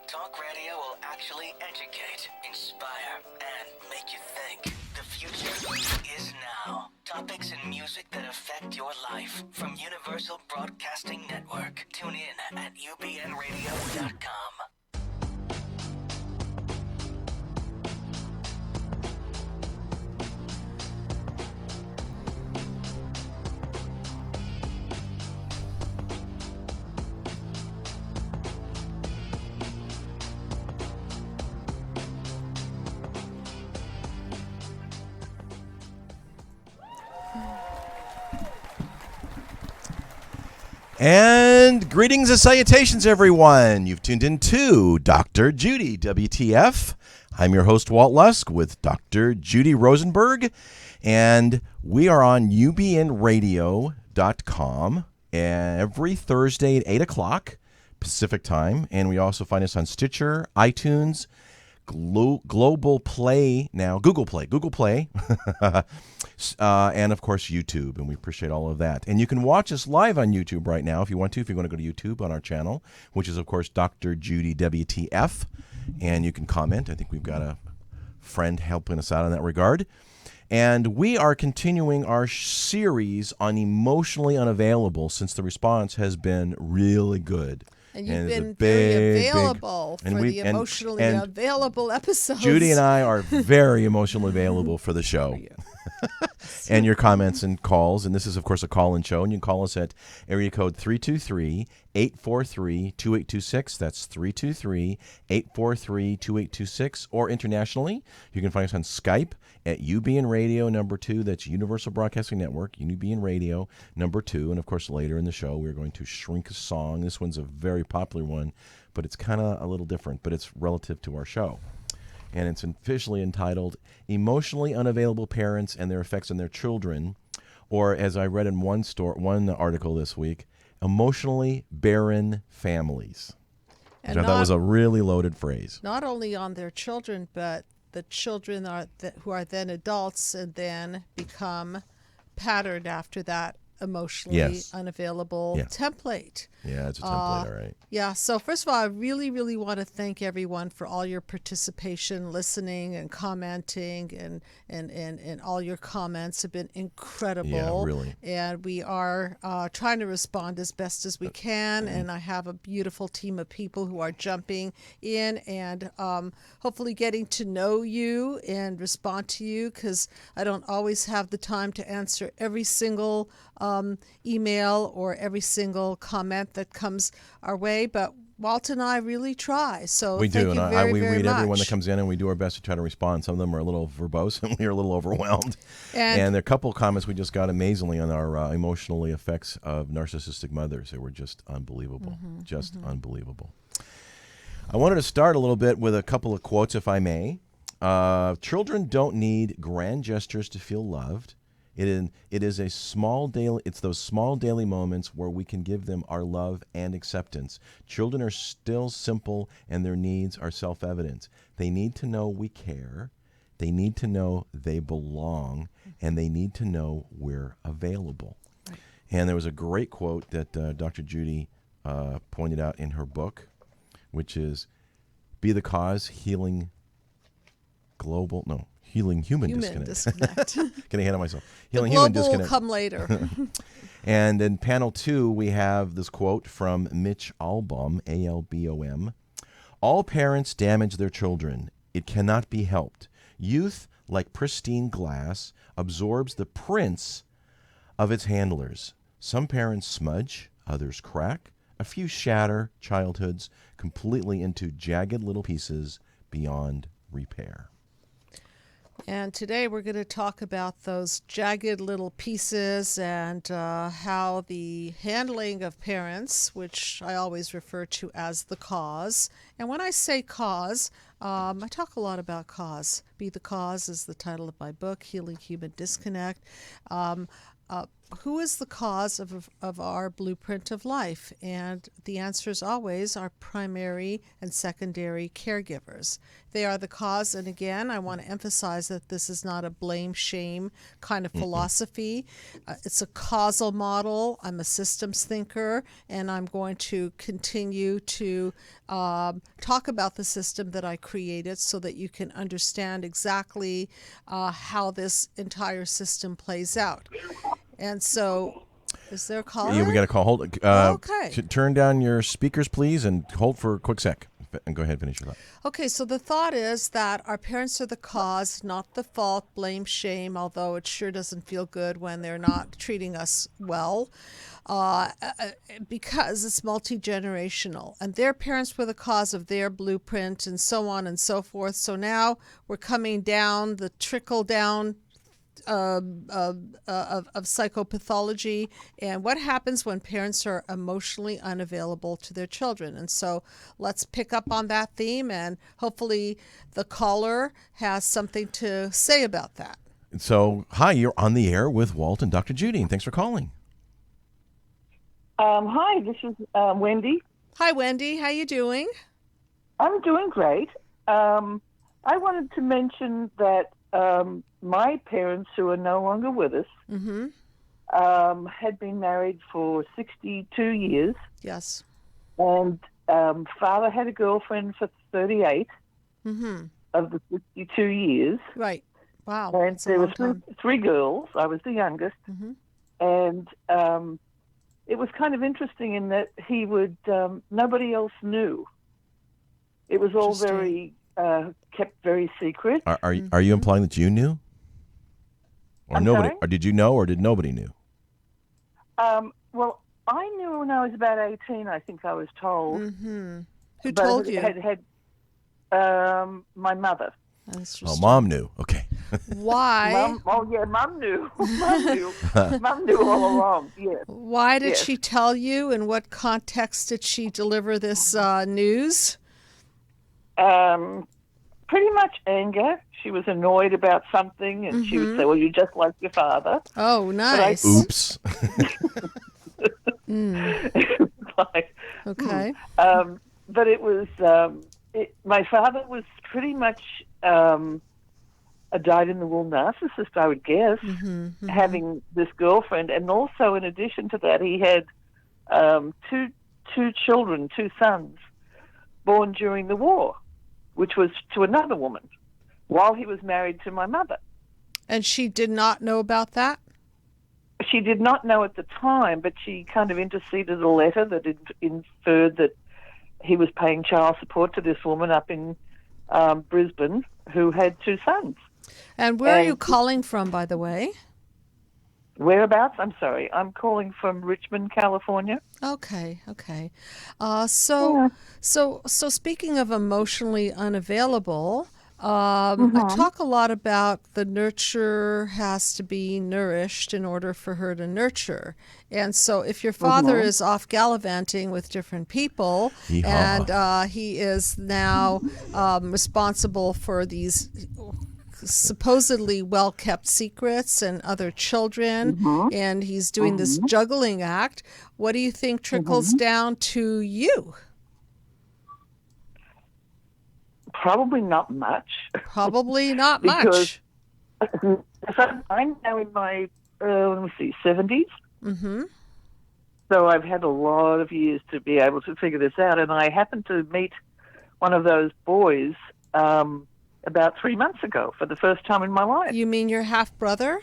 Talk radio will actually educate, inspire, and make you think. The future is now. Topics and music that affect your life from Universal Broadcasting Network. Tune in at ubnradio.com. And greetings and salutations, everyone. You've tuned in to Dr. Judy, WTF. I'm your host, Walt Lusk, with Dr. Judy Rosenberg, and we are on ubnradio.com every Thursday at 8 o'clock Pacific time, and we also find us on Stitcher, iTunes, Global Play now, Google Play, and of course YouTube, and we appreciate all of that. And you can watch us live on YouTube right now if you want to go to YouTube on our channel, which is of course Dr. Judy WTF, and you can comment. I think we've got a friend helping us out in that regard. And we are continuing our series on emotionally unavailable since the response has been really good. And you've been very available for the emotionally available episodes. Judy and I are very emotionally available for the show. And your comments and calls. And this is, of course, a call-in show. And you can call us at area code 323-843-2826. That's 323-843-2826. Or internationally, you can find us on Skype at UBN Radio #2. That's Universal Broadcasting Network, UBN Radio #2. And, of course, later in the show, we're going to shrink a song. This one's a very popular one, but it's kind of a little different, but it's relative to our show. And it's officially entitled Emotionally Unavailable Parents and Their Effects on Their Children, or as I read in one article this week, Emotionally Barren Families. And I thought was a really loaded phrase. Not only on their children, but the children who are then adults and then become patterned after that emotionally unavailable template. Yeah, it's a template, all right. Yeah, so first of all, I really, really want to thank everyone for all your participation, listening and commenting, and all your comments have been incredible. Yeah, really. And we are trying to respond as best as we can, and I have a beautiful team of people who are jumping in and hopefully getting to know you and respond to you, because I don't always have the time to answer every single email or every single comment that comes our way, but Walt and I really try. So we thank do, you and very, we very read much. everyone that comes in, and we do our best to try to respond. Some of them are a little verbose, and we are a little overwhelmed. And there are a couple of comments we just got amazingly on our emotionally effects of narcissistic mothers. They were just unbelievable, unbelievable. I wanted to start a little bit with a couple of quotes, if I may. Children don't need grand gestures to feel loved. It is a small daily. It's those small daily moments where we can give them our love and acceptance. Children are still simple, and their needs are self-evident. They need to know we care. They need to know they belong, and they need to know we're available. Right. And there was a great quote that Dr. Judy pointed out in her book, which is, "Be the cause, healing human disconnect." Getting ahead of myself. Healing human disconnect. The global will come later. And in panel 2, we have this quote from Mitch Albom, ALBOM. "All parents damage their children. It cannot be helped. Youth, like pristine glass, absorbs the prints of its handlers. Some parents smudge, others crack. A few shatter childhoods completely into jagged little pieces beyond repair." And today we're going to talk about those jagged little pieces and how the handling of parents, which I always refer to as the cause. And when I say cause, I talk a lot about cause. Be the Cause is the title of my book, Healing Human Disconnect. who is the cause of our blueprint of life? And the answer is always our primary and secondary caregivers. They are the cause. And again, I want to emphasize that this is not a blame shame kind of philosophy. It's a causal model. I'm a systems thinker, and I'm going to continue to talk about the system that I created so that you can understand exactly how this entire system plays out. And so, is there a caller? Yeah, we got a call. Hold. Okay. Turn down your speakers, please, and hold for a quick sec. And go ahead and finish your thought. Okay, so the thought is that our parents are the cause, not the fault, blame, shame, although it sure doesn't feel good when they're not treating us well, because it's multi-generational. And their parents were the cause of their blueprint and so on and so forth. So now we're coming down the trickle down of psychopathology and what happens when parents are emotionally unavailable to their children. And so let's pick up on that theme, and hopefully the caller has something to say about that. So, hi, you're on the air with Walt and Dr. Judy, and thanks for calling. Hi, this is Wendy. Hi, Wendy. How you doing? I'm doing great. I wanted to mention that my parents, who are no longer with us, had been married for 62 years. Yes. And father had a girlfriend for 38 of the 62 years. Right. Wow. And there were three girls. I was the youngest. And it was kind of interesting in that he would, nobody else knew. It was all very, kept very secret. Are you implying that you knew? Or I'm nobody? sorry? Or did you know, or did nobody knew? Well, I knew when I was about 18, I think I was told. Who told you? My mother. Oh, Mom knew. Okay. Why? Mom knew. Mom knew all along. Yes. Why did she tell you? In what context did she deliver this news? Pretty much anger. She was annoyed about something, and she would say, "Well, you're just like your father." Oh, nice. Oops. Okay. But it was. My father was pretty much a dyed-in-the-wool narcissist, I would guess, having this girlfriend, and also in addition to that, he had two children, two sons, born during the war, which was to another woman, while he was married to my mother. And she did not know about that? She did not know at the time, but she kind of interceded a letter that inferred that he was paying child support to this woman up in Brisbane who had two sons. And where are you calling from, by the way? Whereabouts? I'm sorry. I'm calling from Richmond, California. Okay. So speaking of emotionally unavailable, I talk a lot about the nurturer has to be nourished in order for her to nurture. And so if your father is off gallivanting with different people, and he is now responsible for these supposedly well-kept secrets and other children, and he's doing this juggling act, what do you think trickles down to you? Probably not much. Probably not because much. I'm now in my, 70s. So I've had a lot of years to be able to figure this out. And I happened to meet one of those boys about 3 months ago for the first time in my life. You mean your half-brother?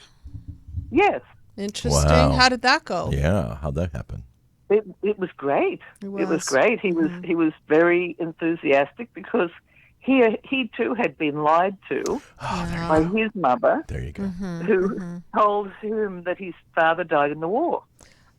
Yes. Interesting. Wow. How did that go? Yeah, how'd that happen? It was great. It was great. He was very enthusiastic because he too had been lied to by his mother. There you go. Who told him that his father died in the war.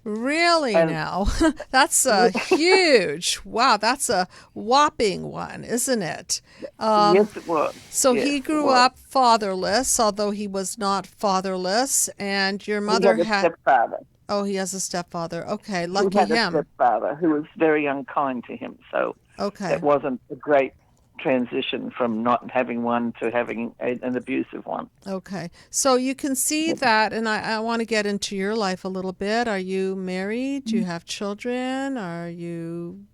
Really now? That's a huge, wow, that's a whopping one, isn't it? Yes, it was. So he grew up fatherless, although he was not fatherless, and your mother had a stepfather. Oh, he has a stepfather. Okay, lucky He had him. a stepfather who was very unkind to him, so Okay. it wasn't a great transition from not having one to having an abusive one. Okay. So you can see that, and I want to get into your life a little bit. Are you married? Do you have children? Are you...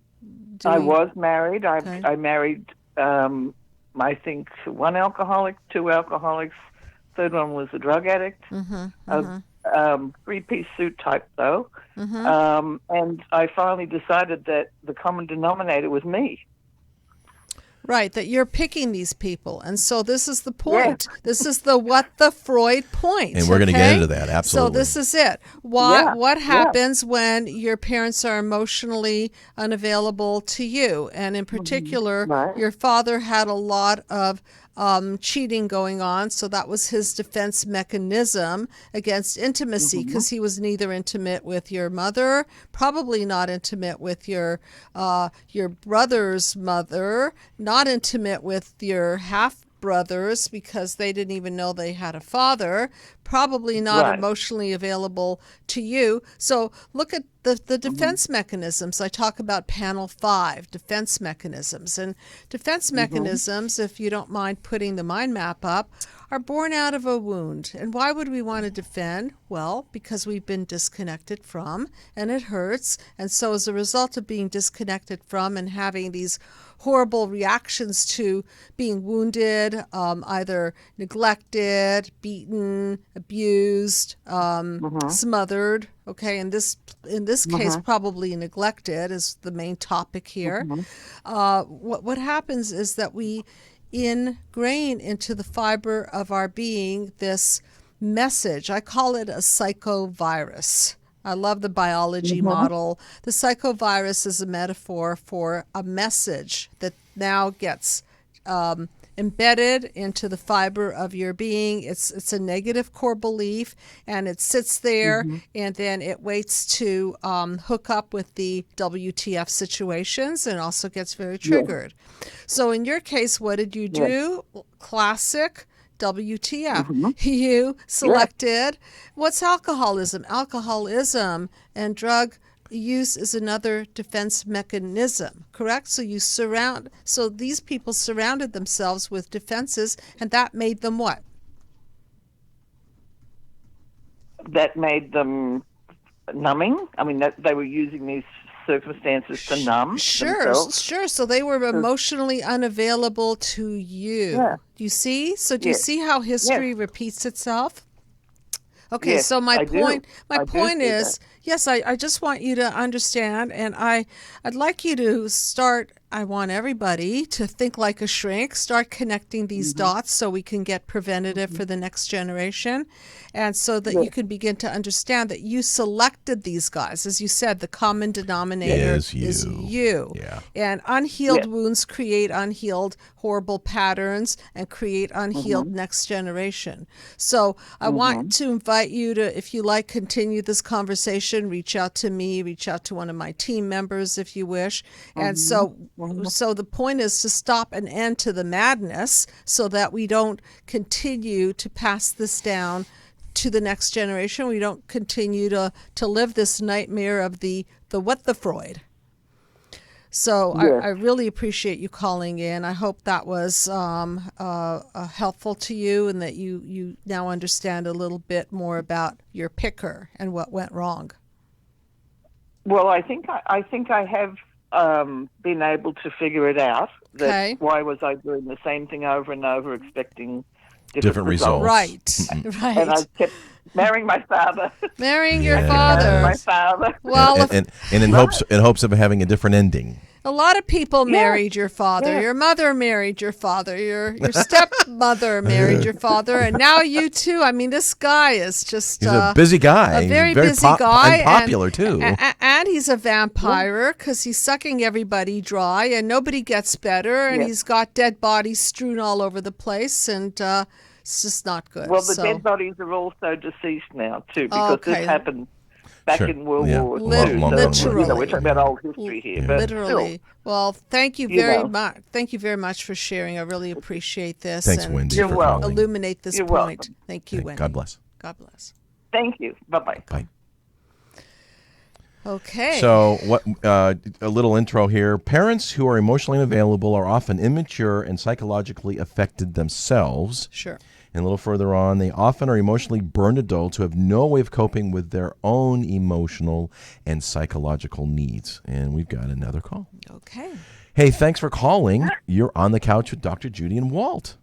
I was married. I married, I think, one alcoholic, two alcoholics. Third one was a drug addict. A three-piece suit type, though. And I finally decided that the common denominator was me. Right, that you're picking these people. And so this is the point. Yeah. This is the what the Freud point. And we're going to get into that, absolutely. So this is it. What happens when your parents are emotionally unavailable to you? And in particular, your father had a lot of cheating going on, so that was his defense mechanism against intimacy, because he was neither intimate with your mother, probably not intimate with your brother's mother, not intimate with your half brothers because they didn't even know they had a father, probably not emotionally available to you. So look at the defense mechanisms. I talk about panel 5, defense mechanisms. And defense mechanisms, if you don't mind putting the mind map up, are born out of a wound. And why would we want to defend? Well, because we've been disconnected from, and it hurts. And so as a result of being disconnected from and having these horrible reactions to being wounded, either neglected, beaten, abused, smothered. Okay, in this case, probably neglected is the main topic here. What happens is that we ingrain into the fiber of our being this message. I call it a psychovirus. I love the biology model. The psychovirus is a metaphor for a message that now gets embedded into the fiber of your being. It's a negative core belief, and it sits there, and then it waits to hook up with the WTF situations, and also gets very triggered. So in your case, what did you do? Classic WTF. You selected, what's alcoholism? Alcoholism and drug use is another defense mechanism, correct? So these people surrounded themselves with defenses, and that made them what? That made them numbing. I mean, that they were using these circumstances to numb themselves. Sure. So they were emotionally unavailable to you. Yeah. Do you see? So do you see how history repeats itself? Okay, so my point is, yes, I just want you to understand, and I'd like you to start, I want everybody to think like a shrink, start connecting these dots so we can get preventative for the next generation, and so that you can begin to understand that you selected these guys. As you said, the common denominator is you. Yeah. And unhealed wounds create unhealed horrible patterns and create unhealed next generation. So I want to invite you to, if you like, continue this conversation, reach out to me, reach out to one of my team members if you wish. And so the point is to stop an end to the madness so that we don't continue to pass this down to the next generation. We don't continue to live this nightmare of the what the Freud. So I really appreciate you calling in. I hope that was helpful to you, and that you now understand a little bit more about your picker and what went wrong. Well, I think I have been able to figure it out. That why was I doing the same thing over and over, expecting different results? Right. And I kept marrying my father. Marrying your father. My father. Well, and in hopes of having a different ending. A lot of people married your father. Your mother married your father. Your stepmother married your father, and now you too. I mean, this guy is just—he's a busy guy. A very busy guy, and popular too. And he's a vampire because he's sucking everybody dry, and nobody gets better. And he's got dead bodies strewn all over the place, and it's just not good. Well, the dead bodies are also deceased now too, because this happened back in World War II. Literally. We're talking about old history here. But literally. Still, well, thank you very much. Thank you very much for sharing. I really appreciate this. Thanks, and Wendy, for calling. Illuminate this point. Welcome. Thank you, Wendy. God bless. God bless. Thank you. Bye-bye. Bye. Okay. So, a little intro here. Parents who are emotionally unavailable are often immature and psychologically affected themselves. Sure. And a little further on, they often are emotionally burned adults who have no way of coping with their own emotional and psychological needs. And we've got another call. Okay. Hey, thanks for calling. You're on the couch with Dr. Judy and Walt.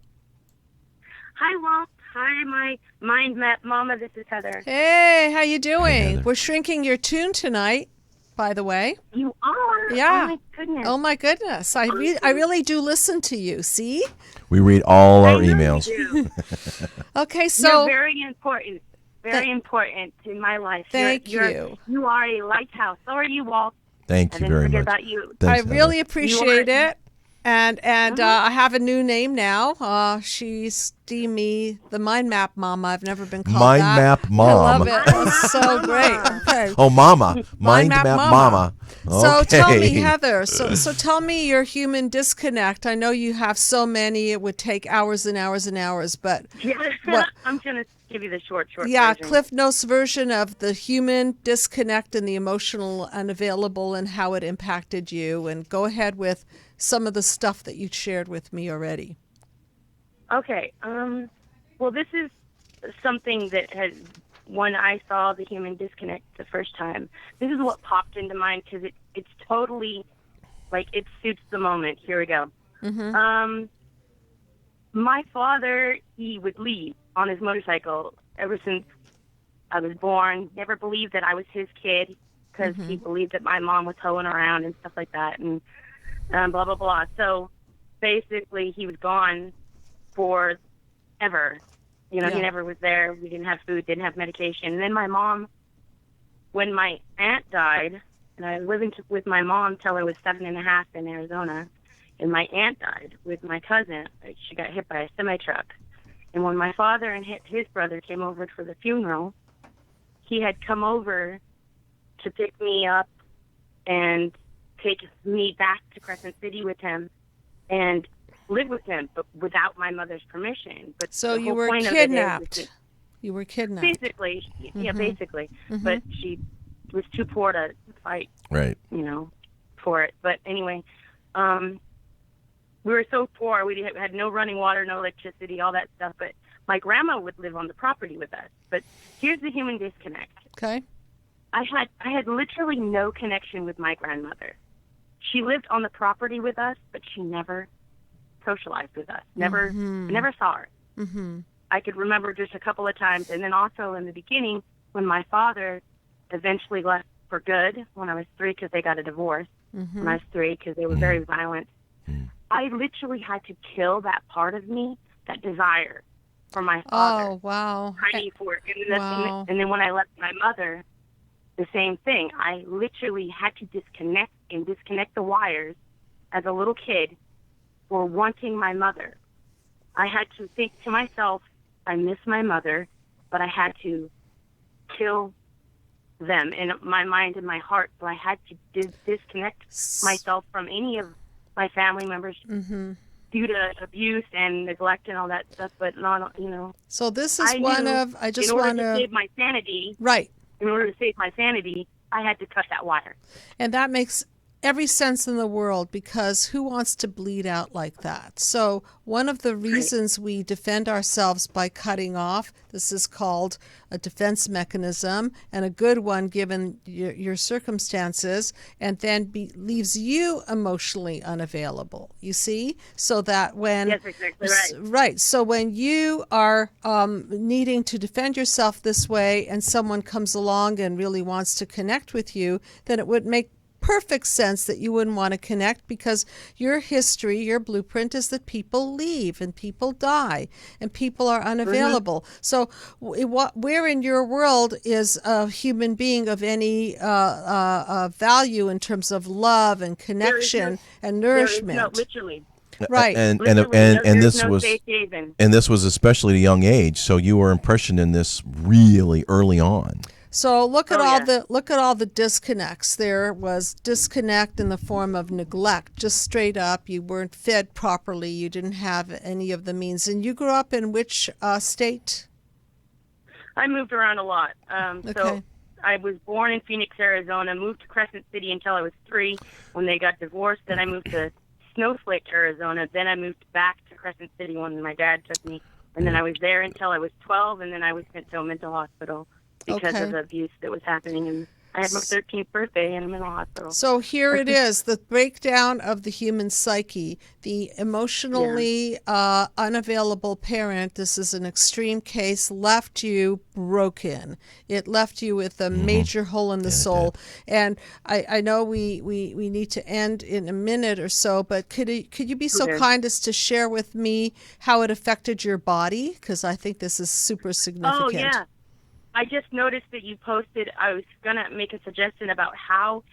Hi, Walt. Hi, my mind map mama. This is Heather. Hey, how you doing? Hey, Heather. We're shrinking your tune tonight, by the way. You are? Yeah. Oh, my goodness. Oh, my goodness. I really do listen to you. See? We read all our I know emails. you do. Okay, so... You're very important. Very important in my life. Thank you. You are a lighthouse. So are you, Walt. Thank you very much. About you. Thanks, I really Heather. appreciate it. And I have a new name now. She's deemed me the Mind Map Mama. I've never been called Mind that. Map Mom. I love it. It's so great. Okay. Oh, Mama. Mind Map Map Mama. Mama. So Okay. tell me, Heather, so tell me your human disconnect. I know you have so many, it would take hours and hours and hours, but Yeah. what? I'm going to give you the short Yeah, version. Cliff Notes version of the human disconnect and the emotional unavailable and how it impacted you. And go ahead with some of the stuff that you shared with me already. Okay. Well, this is something that has, when I saw the human disconnect the first time, this is what popped into mind because it's totally, like, it suits the moment. Here we go. Mm-hmm. My father, he would leave on his motorcycle ever since I was born. Never believed that I was his kid because he believed that my mom was hoeing around and stuff like that and blah, blah, blah. So basically he was gone forever. You know, Yeah. he never was there. We didn't have food, didn't have medication. And then my mom, when my aunt died, and I was living with my mom till I was 7.5 in Arizona, and my aunt died with my cousin. She got hit by a semi-truck. And when my father and his brother came over for the funeral, he had come over to pick me up and take me back to Crescent City with him and live with him, but without my mother's permission. But So the you whole were point of it is kidnapped. that You were kidnapped. basically, yeah, basically. But she was too poor to fight, Right. you know, for it. But anyway, we were so poor. We had no running water, no electricity, all that stuff. But my grandma would live on the property with us. But here's the human disconnect. Okay. I had literally no connection with my grandmother. She lived on the property with us, but she never socialized with us. Never saw her. Mm-hmm. I could remember just a couple of times. And then also in the beginning, when my father eventually left for good when I was 3 because they got a divorce, when I was 3 because they were very violent, I literally had to kill that part of me, that desire for my father. Oh, wow. Tiny for it. And then when I left my mother, the same thing. I literally had to disconnect the wires as a little kid for wanting my mother. I had to think to myself, I miss my mother, but I had to kill them in my mind and my heart. So I had to disconnect myself from any of my family members due to abuse and neglect and all that stuff. But not, you know. So this is in order to save my sanity. Right. In order to save my sanity, I had to cut that wire. And that makes every sense in the world, because who wants to bleed out like that? So one of the reasons we defend ourselves by cutting off, this is called a defense mechanism, and a good one given your circumstances, and then leaves you emotionally unavailable, you see? So that when... Yes, exactly right. Right. So when you are needing to defend yourself this way and someone comes along and really wants to connect with you, then it would make perfect sense that you wouldn't want to connect, because your history, your blueprint is that people leave and people die and people are unavailable. So where in your world is a human being of any value in terms of love and connection and nourishment? No, literally. Right. And there's this no was safe haven. and this was especially at a young age, so you were impressioned in this really early on. So look at all the disconnects. There was disconnect in the form of neglect, just straight up. You weren't fed properly. You didn't have any of the means. And you grew up in which state? I moved around a lot. Okay. So was born in Phoenix, Arizona, moved to Crescent City until I was 3 when they got divorced. Then I moved to Snowflake, Arizona. Then I moved back to Crescent City when my dad took me. And then I was there until I was 12, and then I was sent to a mental hospital because of the abuse that was happening. And I had my 13th birthday in a mental hospital. So here it is, the breakdown of the human psyche. The emotionally unavailable parent, this is an extreme case, left you broken. It left you with a major hole in the soul. And I know we need to end in a minute or so, but could you be so kind as to share with me how it affected your body? Because I think this is super significant. Oh, yeah. I just noticed that you posted, I was going to make a suggestion about how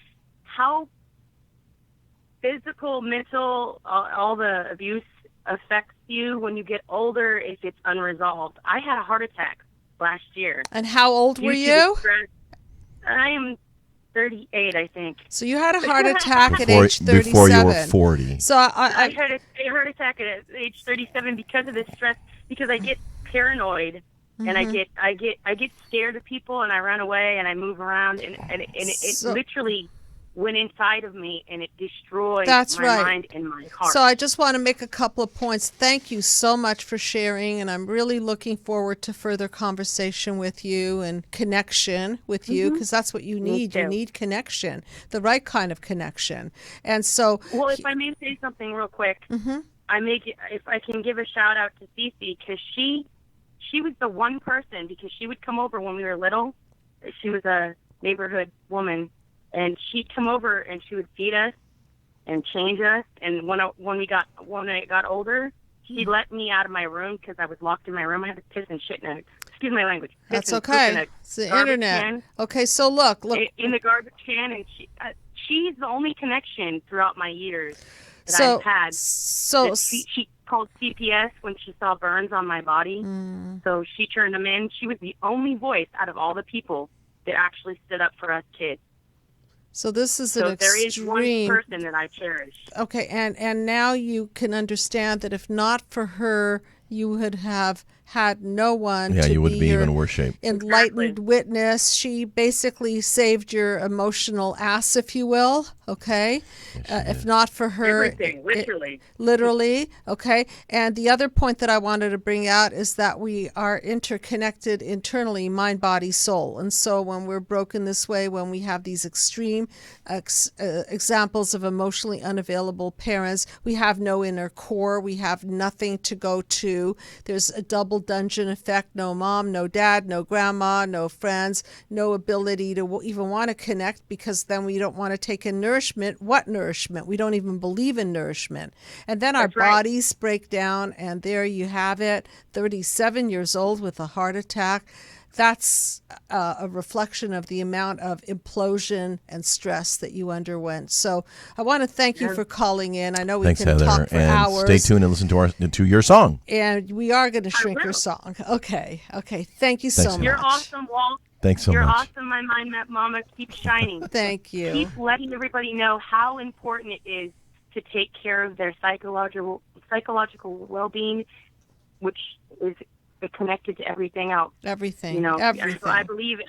physical, mental, all the abuse affects you when you get older if it's unresolved. I had a heart attack last year. And how old were you? I am 38, I think. So you had a heart attack at age 37. Before you were 40. So I had a heart attack at age 37 because of this stress, because I get paranoid. And I get scared of people, and I run away, and I move around, and it literally went inside of me, and it destroyed my mind and my heart. So I just want to make a couple of points. Thank you so much for sharing, and I'm really looking forward to further conversation with you and connection with you, because that's what you need. You need connection, the right kind of connection. And so, well, if I may say something real quick, if I can give a shout out to Cece, because she was the one person, because she would come over when we were little. She was a neighborhood woman, and she'd come over and she would feed us and change us. And when I got older, she let me out of my room because I was locked in my room. I had to piss and shit in a, excuse my language. That's okay. It's the internet. Can, okay, so look in the garbage can, and she's the only connection throughout my years that I've had. So she called CPS when she saw burns on my body. So she turned them in. She was the only voice out of all the people that actually stood up for us kids. So this is an extreme. There is one person that I cherish. Okay, and now you can understand that if not for her, you would have had no one to you would be be your even worse shape. Enlightened witness. She basically saved your emotional ass, if you will. Okay, if not for her, everything, literally. Literally. Okay, and the other point that I wanted to bring out is that we are interconnected internally, mind, body, soul. And so when we're broken this way, when we have these extreme examples of emotionally unavailable parents, we have no inner core. We have nothing to go to. There's a double dungeon effect. No mom, no dad, no grandma, no friends, no ability to even want to connect, because then we don't want to take in nourishment. What nourishment? We don't even believe in nourishment. And then our bodies break down, and there you have it, 37 years old with a heart attack. That's a reflection of the amount of implosion and stress that you underwent. So I want to thank you for calling in. I know we can Heather. talk for hours. Stay tuned and listen to your song. And we are going to shrink your song. Okay. Thank you so much. You're awesome, Walt. Thanks so much. You're awesome, my mind map mama. Keep shining. Thank you. Keep letting everybody know how important it is to take care of their psychological well-being, which is connected to everything else. Everything. You know, everything. So I believe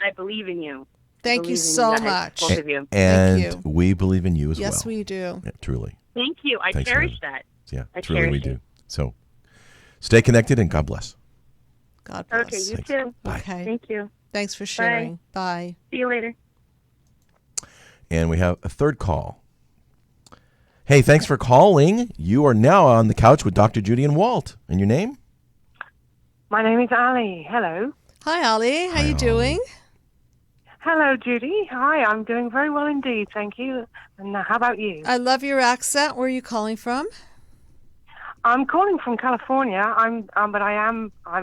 in you. Thank you so much. Both of you. And Thank you. we believe in you as well. Yes, we do. Yeah, truly. Thank you. I Thanks, cherish Heather. that. Yeah, I truly cherish we do. it. So stay connected and God bless. God bless. Okay, you Thanks. too. Bye. Okay. Thank you. Thanks for sharing. Bye. See you later. And we have a third call. Hey, thanks for calling. You are now on the couch with Dr. Judy and Walt. And your name? My name is Ali. Hello. Hi, Ali. How you doing? Hello, Judy. Hi, I'm doing very well indeed, thank you. And how about you? I love your accent. Where are you calling from? I'm calling from California. I'm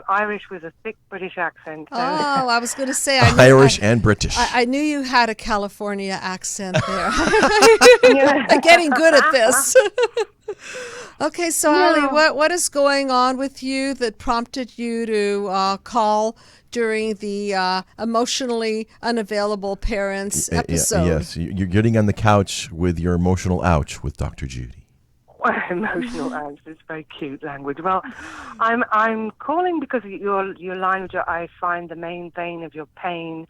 Irish with a thick British accent. So. Oh, I was going to say Irish and British. I knew you had a California accent there. I'm getting good at this. Okay, so Ali, what is going on with you that prompted you to call during the emotionally unavailable parents episode? Yes, you're getting on the couch with your emotional ouch with Dr. Judy. Emotional ouch is very cute language. Well, I'm calling because your language, I find the main vein of your pain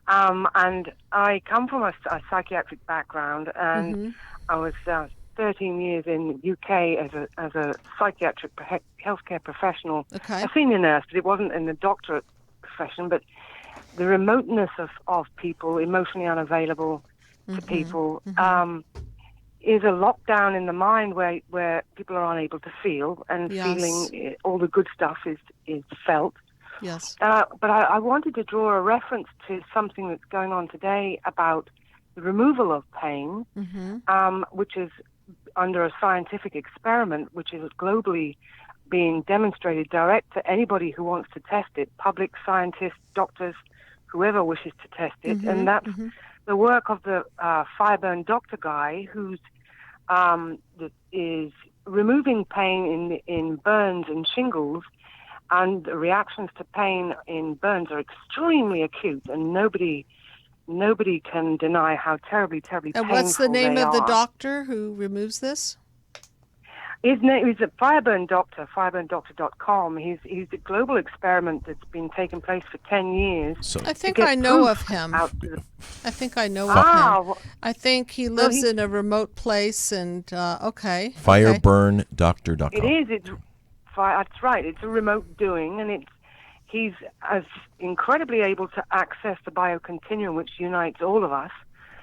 And I come from a psychiatric background, and I was 13 years in the UK as a psychiatric healthcare professional, a senior nurse, but it wasn't in the doctorate profession. But the remoteness of people, emotionally unavailable to people, is a lockdown in the mind where people are unable to feel, and feeling all the good stuff is felt. Yes. But I wanted to draw a reference to something that's going on today about the removal of pain, which is under a scientific experiment, which is globally being demonstrated direct to anybody who wants to test it, public scientists, doctors, whoever wishes to test it. And that's the work of the Fireburn doctor guy that is removing pain in burns and shingles, and the reactions to pain in burns are extremely acute, and nobody can deny how terribly painful they are. And what's the name of the doctor who removes this? His name is a Fireburn Doctor, fireburndoctor.com. He's a global experiment that's been taking place for 10 years. So I think I know of him. I think I know of him. I think he lives in a remote place, and Fireburndoctor.com. It is. That's right. It's a remote doing, and he's as incredibly able to access the biocontinuum, which unites all of us,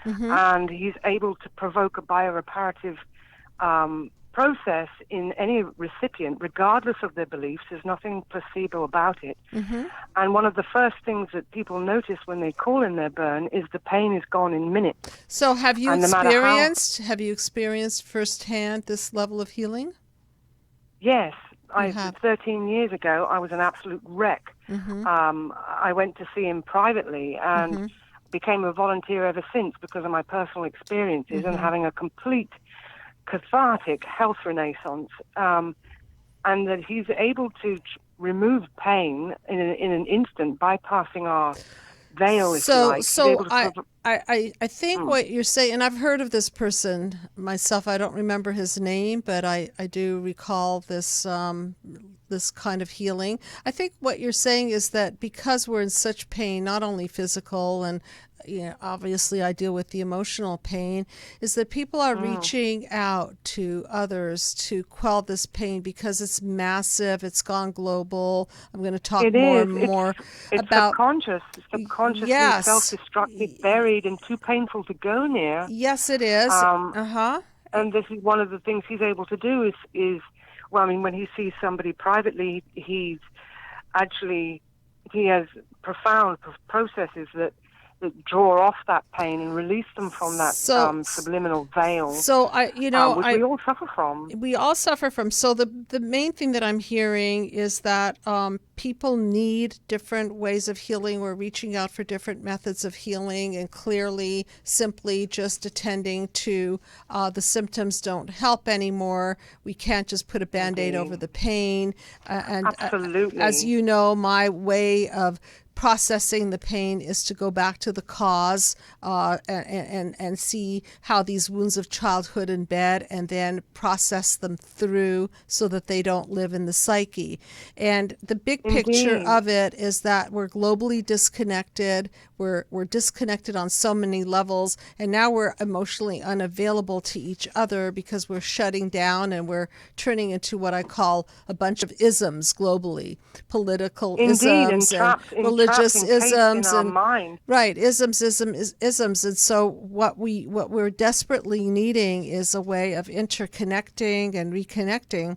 and he's able to provoke a bioreparative process in any recipient, regardless of their beliefs. There's nothing placebo about it. And one of the first things that people notice when they call in their burn is the pain is gone in minutes. So have you experienced firsthand this level of healing? Yes. 13 years ago, I was an absolute wreck. I went to see him privately and became a volunteer ever since because of my personal experiences and having a complete cathartic health renaissance, and that he's able to remove pain in an instant, bypassing our veil, if you like. I think what you're saying, and I've heard of this person myself. I don't remember his name, but I do recall this this kind of healing. I think what you're saying is that because we're in such pain, not only physical and obviously I deal with the emotional pain, is that people are reaching out to others to quell this pain because it's massive, it's gone global. I'm going to talk more and more about subconsciously self-destructive, buried, and too painful to go near. Yes, it is. And this is one of the things he's able to do is when he sees somebody privately, he has profound processes that draw off that pain and release them from that subliminal veil. So we all suffer from. We all suffer from. So the main thing that I'm hearing is that people need different ways of healing. We're reaching out for different methods of healing, and clearly, simply just attending to the symptoms don't help anymore. We can't just put a Band-Aid over the pain. Absolutely. As you know, my way of processing the pain is to go back to the cause and see how these wounds of childhood embed, and then process them through so that they don't live in the psyche. And the big picture of it is that we're globally disconnected. We're disconnected on so many levels, and now we're emotionally unavailable to each other because we're shutting down and we're turning into what I call a bunch of isms globally, political isms and religious isms and isms. And so what we're desperately needing is a way of interconnecting and reconnecting,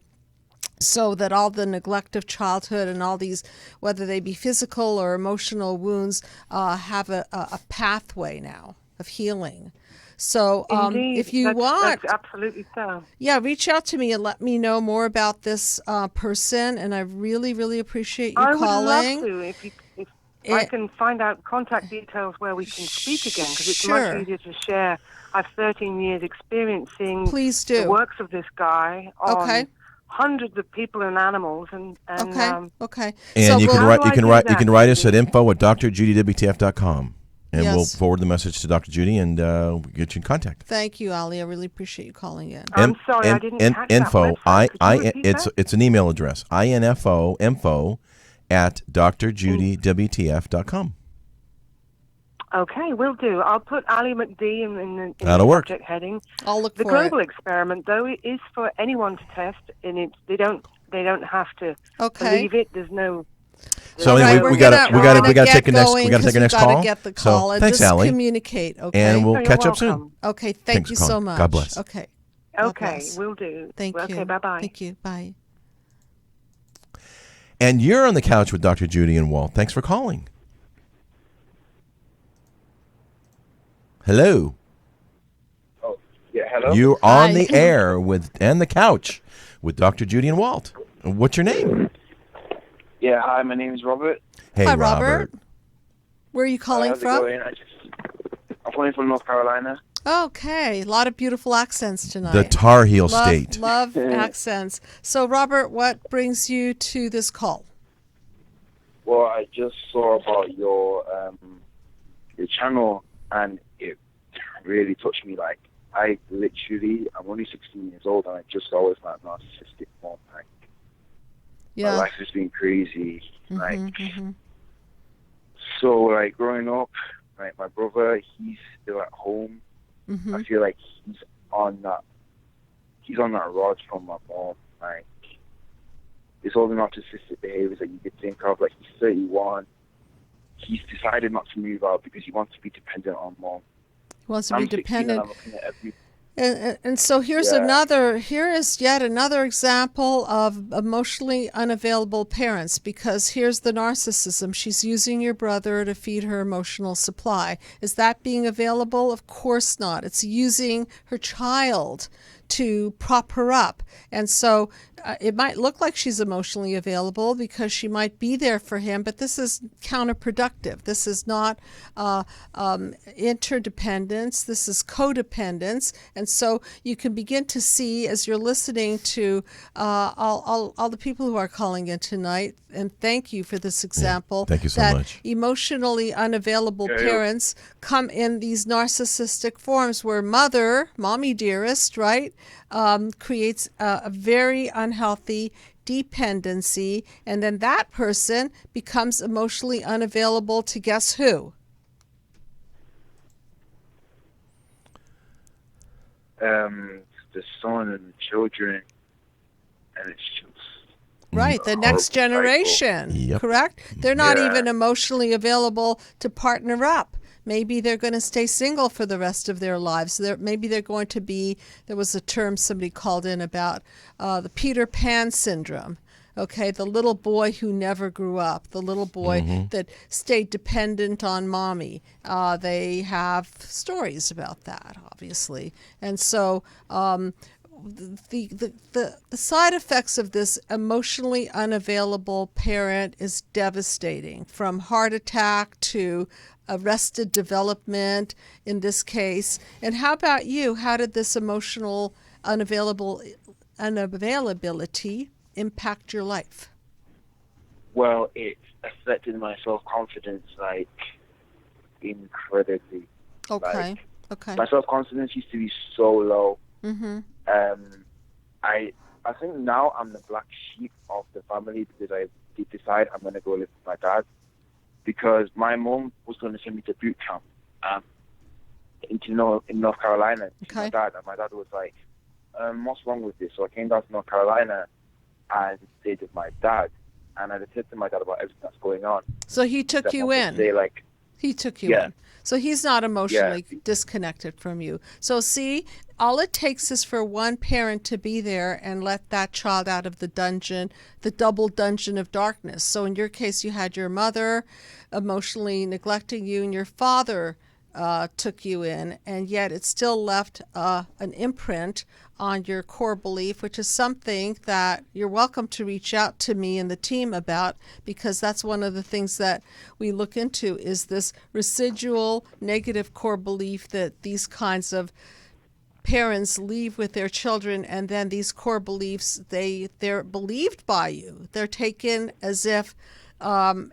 so that all the neglect of childhood and all these, whether they be physical or emotional wounds, have a pathway now of healing. So if you want, that's absolutely so. Yeah, reach out to me and let me know more about this person, and I really, really appreciate you calling. I would love to. If I can find out contact details where we can speak again, because it's much easier to share. I've 13 years experience seeing the works of this guy on hundreds of people and animals, and And so you can write us at info@drjudywtf.com, and we'll forward the message to Dr. Judy and we'll get you in contact. Thank you, Ali. I really appreciate you calling in. I'm sorry, I didn't catch info. that. It's an email address. info@drjudywtf.com. Okay, will do. I'll put Ali McD in the That'll work. subject heading. I'll look The for global it. experiment, though, it is for anyone to test, and they don't have to believe it. There's no. So Right, anyway, we got to take our next call. Get the call and thanks, just Allie. communicate. Okay. And we'll you're catch up welcome. soon. Okay. Thank Thanks you for so calling. much. God bless. Okay. God Okay, bless. will do. Thank you. Okay, bye-bye. Thank you. Bye. And you're on the couch with Dr. Judy and Walt. Thanks for calling. Hello. Oh, yeah, hello? You're on Hi. the air and the couch with Dr. Judy and Walt. And what's your name? Yeah, hi, my name is Robert. Hey, Hi, Robert. Where are you How's calling it from? going? I'm calling from North Carolina. Okay. A lot of beautiful accents tonight. The Tar Heel State. Love accents. So, Robert, what brings you to this call? Well, I just saw about your channel, and it really touched me. Like, I'm only 16 years old, and I just always like narcissistic mom. Like, my life has been crazy. So, like, growing up, like, my brother, he's still at home. I feel like he's on that rod from my mom. Like, it's all the narcissistic behaviors that you could think of. Like, he's 31. He's decided not to move out because he wants to be dependent on mom. He wants to be 16 dependent. and I'm looking at every. And so here is yet another example of emotionally unavailable parents, because here's the narcissism. She's using your brother to feed her emotional supply. Is that being available? Of course not. It's using her child to prop her up. And so it might look like she's emotionally available because she might be there for him, but this is counterproductive. This is not interdependence. This is codependence. And so you can begin to see, as you're listening to all the people who are calling in tonight, and thank you for this example. Thank you so that much. Emotionally unavailable parents come in these narcissistic forms where mommy dearest, right, creates a very unhealthy dependency, and then that person becomes emotionally unavailable to guess who? The son and the children, and it's just Right, the next generation, Yep. correct? They're not even emotionally available to partner up. Maybe they're going to stay single for the rest of their lives. Maybe they're going to be, there was a term somebody called in about the Peter Pan syndrome. Okay, the little boy who never grew up, the little boy that stayed dependent on mommy. They have stories about that, obviously. And so the side effects of this emotionally unavailable parent is devastating, from heart attack to arrested development in this case. And how about you? How did this emotional unavailability impact your life? Well, it affected my self-confidence, like, incredibly. Okay. My self-confidence used to be so low. I think now I'm the black sheep of the family because I did decide I'm going to go live with my dad, because my mom was going to send me to boot camp in North Carolina to my dad, and my dad was like, what's wrong with this? So I came down to North Carolina and stayed with my dad, and I said to my dad about everything that's going on. So he took you in. He took you in. So he's not emotionally disconnected from you. So see, all it takes is for one parent to be there and let that child out of the dungeon, the double dungeon of darkness. So in your case, you had your mother emotionally neglecting you, and your father took you in, and yet it still left an imprint on your core belief, which is something that you're welcome to reach out to me and the team about, because that's one of the things that we look into, is this residual negative core belief that these kinds of parents leave with their children, and then these core beliefs, they're believed by you. They're taken as if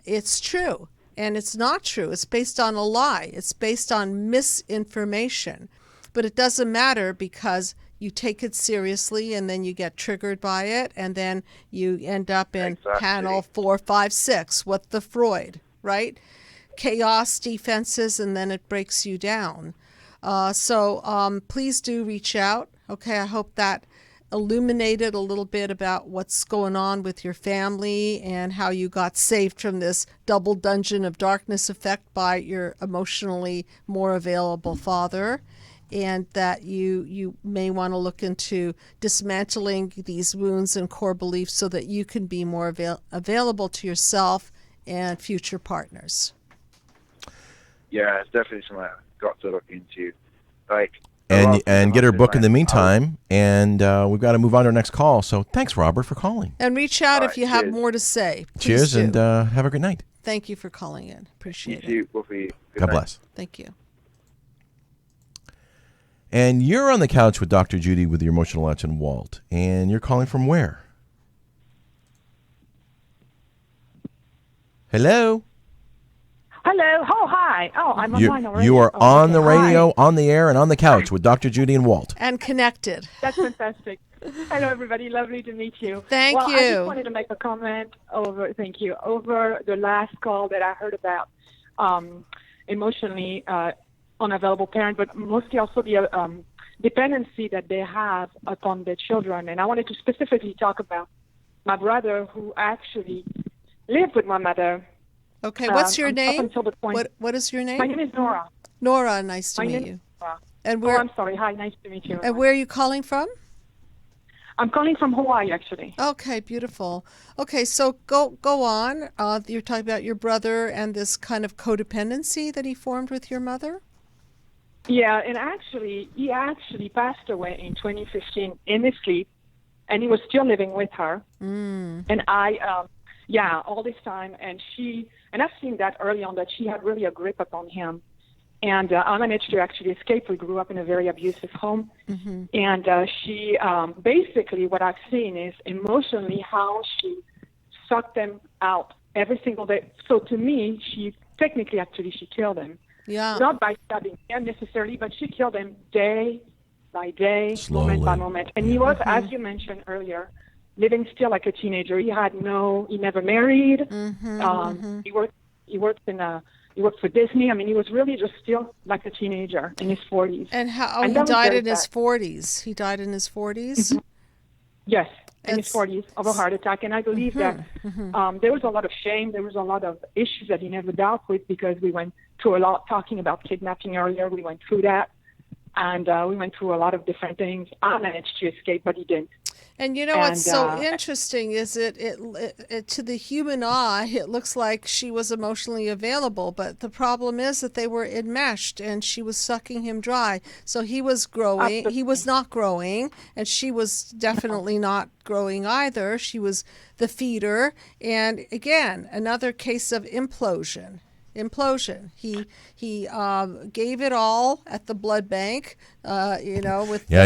it's true. And it's not true. It's based on a lie. It's based on misinformation. But it doesn't matter, because you take it seriously and then you get triggered by it, and then you end up in panel 4, 5, 6 with the Freud, right? chaos defenses, and then it breaks you down. So please do reach out. Okay, I hope that illuminated a little bit about what's going on with your family and how you got saved from this double dungeon of darkness effect by your emotionally more available father, and that you may want to look into dismantling these wounds and core beliefs so that you can be more available to yourself and future partners. Yeah, it's definitely something I've got to look into. And get her book in the meantime, and we've got to move on to our next call. So thanks, Robert, for calling. And reach out if you have more to say. Cheers, and have a good night. Thank you for calling in. Appreciate it. God bless. Thank you. And you're on the couch with Dr. Judy with your emotional latch and Walt. And you're calling from where? Hello? Hello. Oh, hi. Oh, I'm online already. You are on the radio, on the air, and on the couch with Dr. Judy and Walt. And connected. That's fantastic. Hello, everybody. Lovely to meet you. Thank you. I just wanted to make a comment over the last call that I heard about emotionally unavailable parent, but mostly also the dependency that they have upon their children. And I wanted to specifically talk about my brother who actually lived with my mother. Okay, what's your name? Up until the point. What is your name? My name is Nora. Nora, nice to meet you. Nora. And where? I'm sorry. Hi, nice to meet you. And where are you calling from? I'm calling from Hawaii, actually. Okay, beautiful. Okay, so go on. You're talking about your brother and this kind of codependency that he formed with your mother? Yeah, and he actually passed away in 2015 in his sleep, and he was still living with her. And all this time, and I've seen that early on, that she had really a grip upon him. And I managed to actually escape. We grew up in a very abusive home. Mm-hmm. And she, basically what I've seen is emotionally how she sucked them out every single day. So to me, she killed them. Yeah. Not by stabbing them necessarily, but she killed them day by day, slowly, moment by moment. And he was, as you mentioned earlier, living still like a teenager. He never married. He worked for Disney. I mean, he was really just still like a teenager in his 40s. And he died in his 40s. He died in his 40s? Mm-hmm. Yes, in his 40s of a heart attack. And I believe that there was a lot of shame. There was a lot of issues that he never dealt with because we went through a lot, talking about kidnapping earlier. We went through that. And we went through a lot of different things. I managed to escape, but he didn't. And you know what's so interesting is it to the human eye, it looks like she was emotionally available, but the problem is that they were enmeshed and she was sucking him dry. So he was growing, Absolutely. He was not growing, and she was definitely not growing either. She was the feeder, and again, another case of implosion. He gave it all at the blood bank, he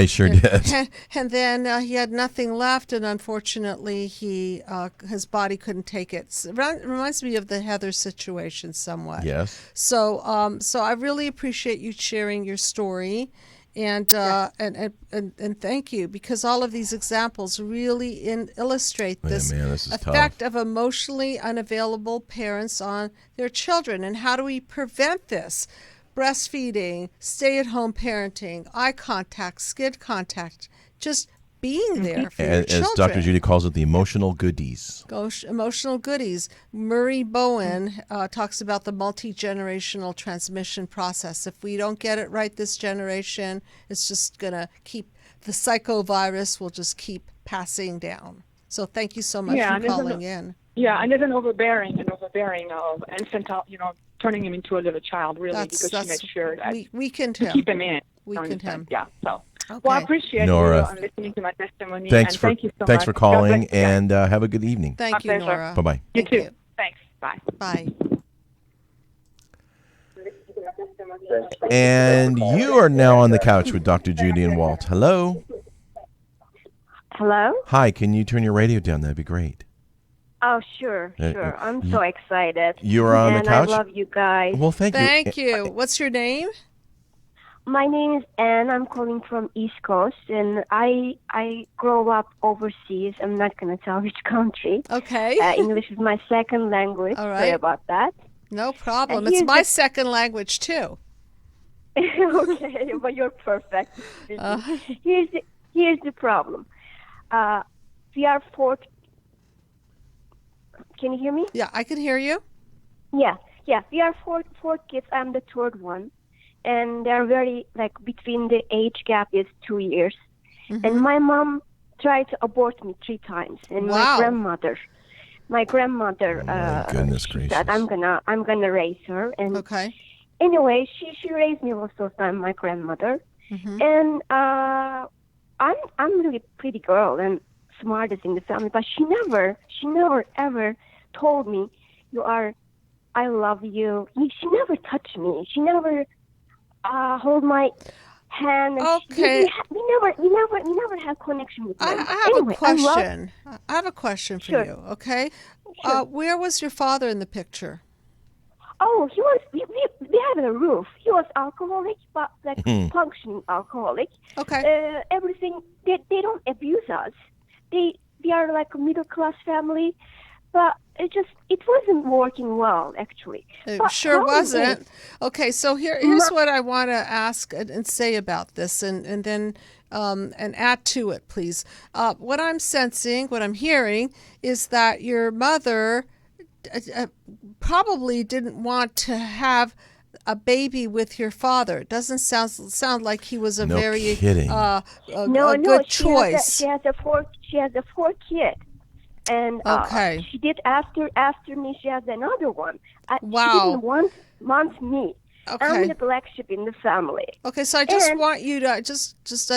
sure did. And then he had nothing left, and unfortunately, his body couldn't take it. It reminds me of the Heather situation somewhat. Yes. So I really appreciate you sharing your story. And thank you, because all of these examples really illustrate this effect of emotionally unavailable parents on their children. And how do we prevent this? Breastfeeding, stay-at-home parenting, eye contact, skin contact, just being there for your children. As Dr. Judy calls it, the emotional goodies. Emotional goodies. Murray Bowen talks about the multi-generational transmission process. If we don't get it right this generation, it's just going to the psychovirus will just keep passing down. So thank you so much for calling in. Yeah, and there's an overbearing of infantile, turning him into a little child, really, because she made sure that weakened to him. keep him in. Weakened him. Yeah, so. Okay. Well, I appreciate Nora, you listening to my testimony. Thank you so much for calling, and have a good evening. Thank you, Nora. Bye-bye. You too. Thanks. Bye. Bye. And you are now on the couch with Dr. Judy and Walt. Hello? Hello? Hi, can you turn your radio down? That'd be great. Oh, sure. I'm so excited. You are on the couch? And I love you guys. Well, thank you. Thank you. What's your name? My name is Anne. I'm calling from East Coast, and I grew up overseas. I'm not going to tell which country. Okay. English is my second language. All right. Sorry about that. No problem. It's my second language too. Okay, but you're perfect. Here's the problem. We are four. Can you hear me? Yeah, I can hear you. Yeah. We are four kids. I'm the third one, and they're very between the age gap is 2 years. Mm-hmm. And my mom tried to abort me 3 times, and wow. my grandmother, goodness gracious, said I'm gonna raise her. And okay. Anyway, she raised me most of the time, my grandmother, mm-hmm. and I'm really pretty girl and smartest in the family, but she never ever told me I love you. She never touched me. She never hold my hand. Okay. We never have connection with them. I have a question. I have a question for you. Okay. Sure. Where was your father in the picture? Oh, he was. We had a roof. He was alcoholic, but functioning alcoholic. Okay. Everything. They don't abuse us. We are like a middle class family, but it wasn't working well actually. It sure wasn't. Okay, so here's what I want to ask and say about this, and then and add to it, please. What I'm sensing, what I'm hearing, is that your mother probably didn't want to have a baby with your father. It doesn't sound like he was a very kidding. Good choice. She has a four kid, and okay. She did after me. She has another one. Wow. She didn't want me. Okay. I'm the black sheep in the family. Okay, so I just want you to I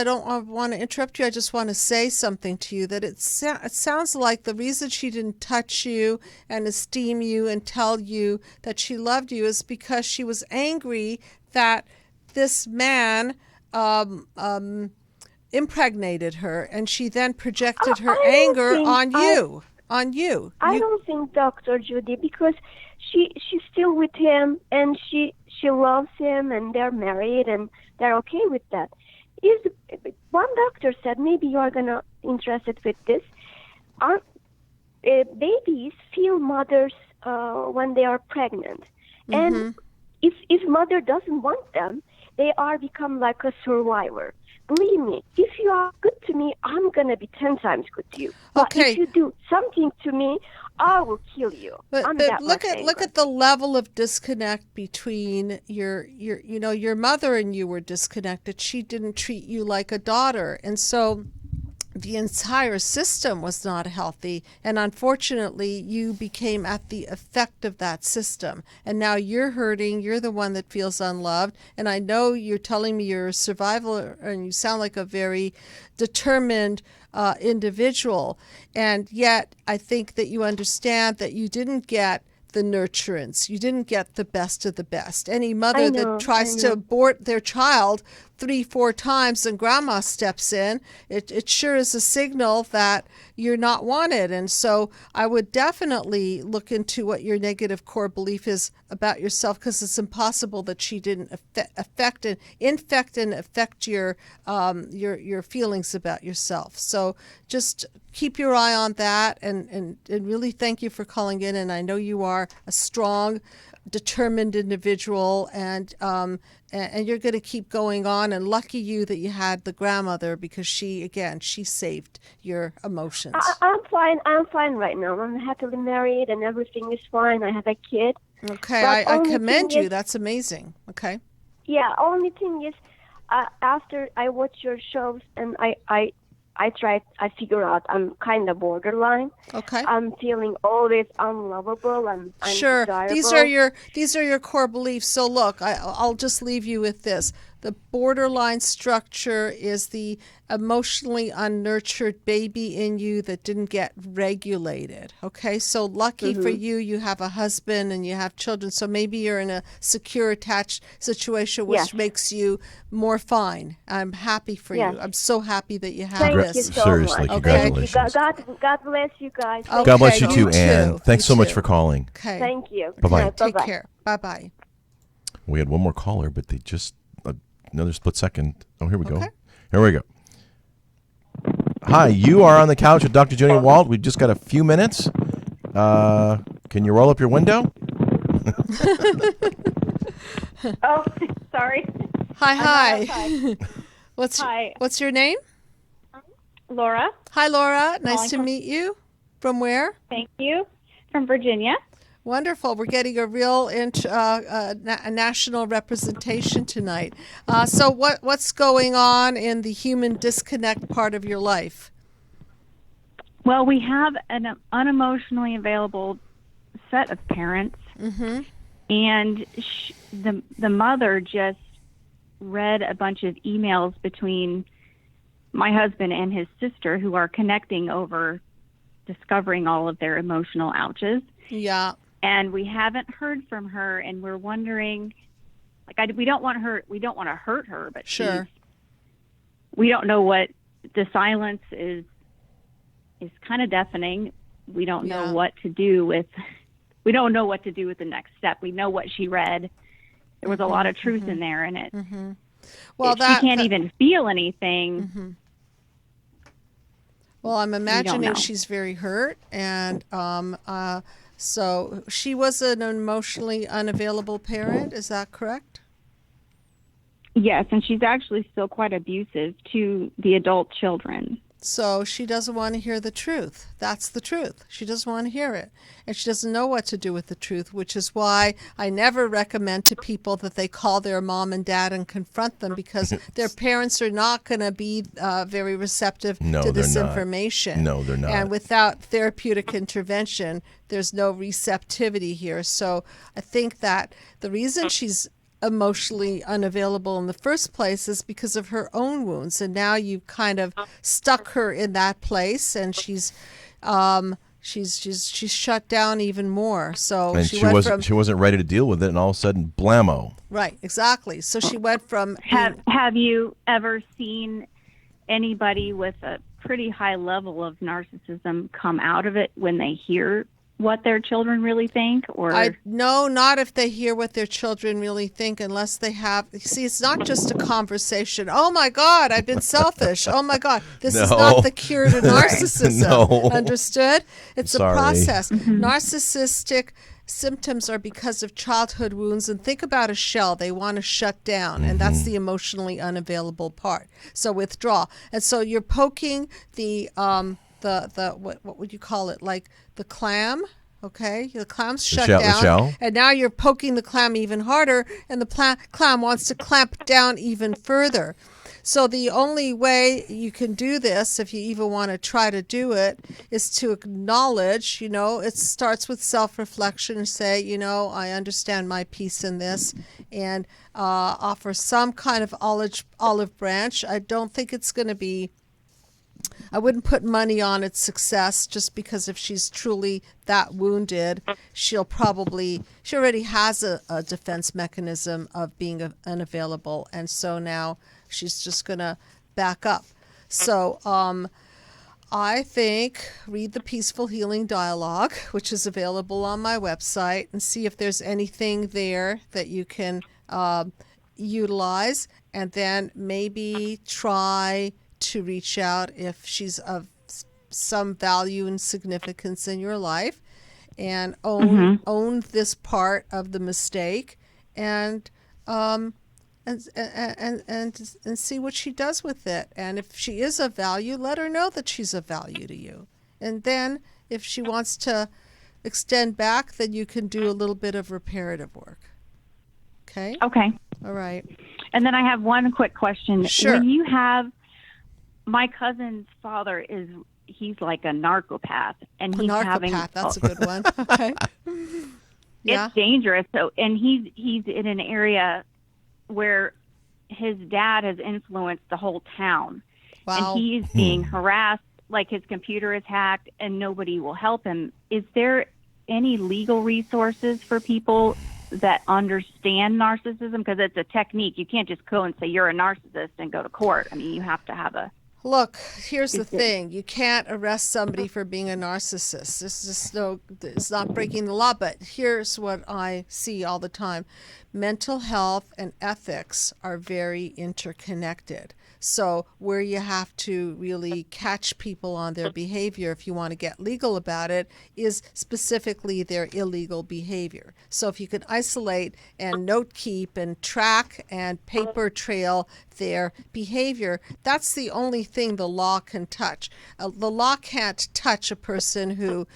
don't want to interrupt you. I just want to say something to you that it sounds like the reason she didn't touch you and esteem you and tell you that she loved you is because she was angry that this man impregnated her, and she then projected her anger on you. I don't think, Dr. Judy, because she's still with him, and she loves him, and they're married, and they're okay with that. One doctor said, maybe you are gonna interested with this. Babies feel mothers when they are pregnant, mm-hmm. and if mother doesn't want them, they are become like a survivor. Believe me, if you are good to me, I'm going to be 10 times good to you. But okay. if you do something to me, I will kill you. But look at the level of disconnect between your mother and you were disconnected. She didn't treat you like a daughter. And so the entire system was not healthy, and unfortunately you became at the effect of that system, and now you're hurting. You're the one that feels unloved, and I know you're telling me you're a survivor, and you sound like a very determined individual, and yet I think that you understand that you didn't get the nurturance. You didn't get the best of the best. Any mother that tries to abort their child 3-4 times and grandma steps in, it sure is a signal that you're not wanted. And so I would definitely look into what your negative core belief is about yourself, because it's impossible that she didn't infect and affect your feelings about yourself. So just keep your eye on that, and really thank you for calling in. And I know you are a strong, determined individual, and you're going to keep going on. And lucky you that you had the grandmother, because she saved your emotions. I'm fine right now. I'm happily married and everything is fine. I have a kid. Okay, I commend you. That's amazing. Okay. Yeah, only thing is, after I watch your shows and I figure out I'm kind of borderline. Okay. I'm feeling always unlovable and sure. undesirable. These are your core beliefs. So look, I'll just leave you with this. The borderline structure is the emotionally unnurtured baby in you that didn't get regulated. Okay, so lucky for you, you have a husband and you have children. So maybe you're in a secure, attached situation, which makes you more fine. I'm happy for you. I'm so happy that you have Thank this. you so Seriously, much. congratulations. God bless you guys. Okay. God bless you too, You Ann. too. Thanks You so much too. for calling. Okay. Thank you. Bye-bye. Take Bye-bye. care. Bye-bye. We had one more caller, but they just another split second. Oh, here we go. Okay. Here we go. Hi, you are on the couch with Dr. Judy Walt. We've just got a few minutes. Can you roll up your window? Oh, sorry. Hi. Hi. What's your name? Laura. Hi, Laura. Nice to meet you. From where? Thank you. From Virginia. Wonderful. We're getting a real national representation tonight. So what's going on in the human disconnect part of your life? Well, we have an unemotionally available set of parents, and the mother just read a bunch of emails between my husband and his sister, who are connecting over discovering all of their emotional ouches. Yeah. And we haven't heard from her, and we're wondering, we don't want to hurt her, but sure, we don't know what the silence is kind of deafening. We don't know what to do with. We don't know what to do with the next step. We know what she read. There was a lot of truth in there, and well, she can't even feel anything. Well, I'm imagining she's very hurt, and so she was an emotionally unavailable parent. Is that correct? Yes, and she's actually still quite abusive to the adult children. So she doesn't want to hear the truth. That's the truth. She doesn't want to hear it. And she doesn't know what to do with the truth, which is why I never recommend to people that they call their mom and dad and confront them, because their parents are not going to be very receptive to this information. No, they're not. And without therapeutic intervention, there's no receptivity here. So I think that the reason she's emotionally unavailable in the first place is because of her own wounds, and now you've kind of stuck her in that place, and she's shut down even more. So and she wasn't ready to deal with it, and all of a sudden, blammo. Right, exactly. So she went from have you ever seen anybody with a pretty high level of narcissism come out of it when they hear what their children really think? Or no, not if they hear what their children really think, unless they have. See, it's not just a conversation. Oh my God, I've been selfish. Oh my God, this is not the cure to narcissism. No. Understood? It's a process. Mm-hmm. Narcissistic symptoms are because of childhood wounds. And think about a shell. They want to shut down, and that's the emotionally unavailable part. So withdraw. And so you're poking the what would you call it? Like the clam, okay? The clam's shut down, the shell. And now you're poking the clam even harder, and the clam wants to clamp down even further. So the only way you can do this, if you even want to try to do it, is to acknowledge, it starts with self-reflection and say, I understand my piece in this, and offer some kind of olive branch. I don't think it's going to be, I wouldn't put money on its success, just because if she's truly that wounded, she already has a defense mechanism of being unavailable. And so now she's just going to back up. So I think read the Peaceful Healing Dialogue, which is available on my website, and see if there's anything there that you can utilize, and then maybe try to reach out if she's of some value and significance in your life, and own this part of the mistake, and see what she does with it. And if she is of value, let her know that she's of value to you. And then if she wants to extend back, then you can do a little bit of reparative work. Okay? Okay. All right. And then I have one quick question. Sure. When you have, my cousin's father he's like a narcopath, and he's having. That's a good one. Okay. It's dangerous. So, and he's in an area where his dad has influenced the whole town. Wow. And he's being harassed, like his computer is hacked, and nobody will help him. Is there any legal resources for people that understand narcissism? Because it's a technique. You can't just go and say you're a narcissist and go to court. I mean, you have to have a Look, here's the thing. You can't arrest somebody for being a narcissist. It's not breaking the law, but here's what I see all the time. Mental health and ethics are very interconnected. So where you have to really catch people on their behavior, if you want to get legal about it, is specifically their illegal behavior. So if you can isolate and note keep and track and paper trail their behavior, that's the only thing the law can touch. The law can't touch a person who